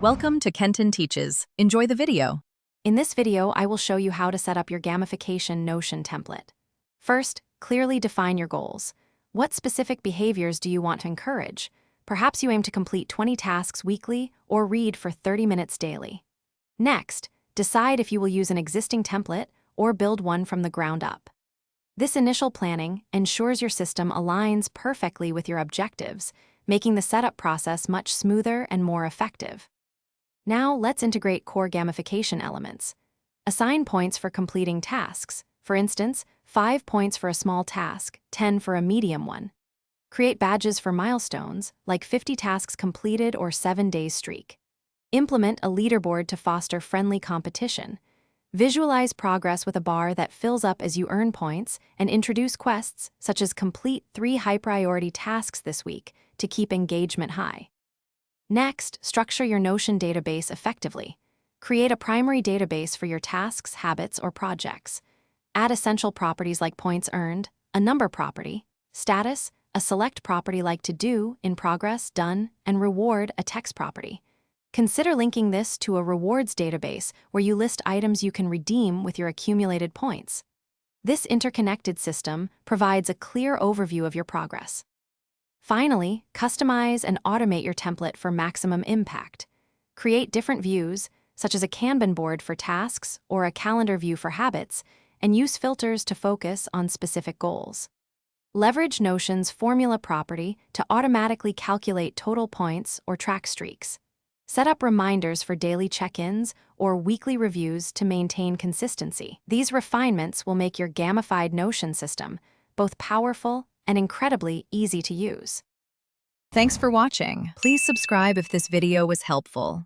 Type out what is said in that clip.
Welcome to Kenton Teaches. Enjoy the video. In this video, I will show you how to set up your gamification Notion template. First, clearly define your goals. What specific behaviors do you want to encourage? Perhaps you aim to complete 20 tasks weekly or read for 30 minutes daily. Next, decide if you will use an existing template or build one from the ground up. This initial planning ensures your system aligns perfectly with your objectives, making the setup process much smoother and more effective. Now, let's integrate core gamification elements. Assign points for completing tasks. For instance, 5 points for a small task, 10 for a medium one. Create badges for milestones, like 50 tasks completed or 7 days streak. Implement a leaderboard to foster friendly competition. Visualize progress with a bar that fills up as you earn points, and introduce quests, such as complete 3 high-priority tasks this week, to keep engagement high. Next, structure your Notion database effectively. Create a primary database for your tasks, habits, or projects. Add essential properties like points earned, a number property, status, a select property like to do, in progress, done, and reward, a text property. Consider linking this to a rewards database where you list items you can redeem with your accumulated points. This interconnected system provides a clear overview of your progress. Finally, customize and automate your template for maximum impact. Create different views, such as a Kanban board for tasks or a calendar view for habits, and use filters to focus on specific goals. Leverage Notion's formula property to automatically calculate total points or track streaks. Set up reminders for daily check-ins or weekly reviews to maintain consistency. These refinements will make your gamified Notion system both powerful and incredibly easy to use. Thanks for watching. Please subscribe if this video was helpful.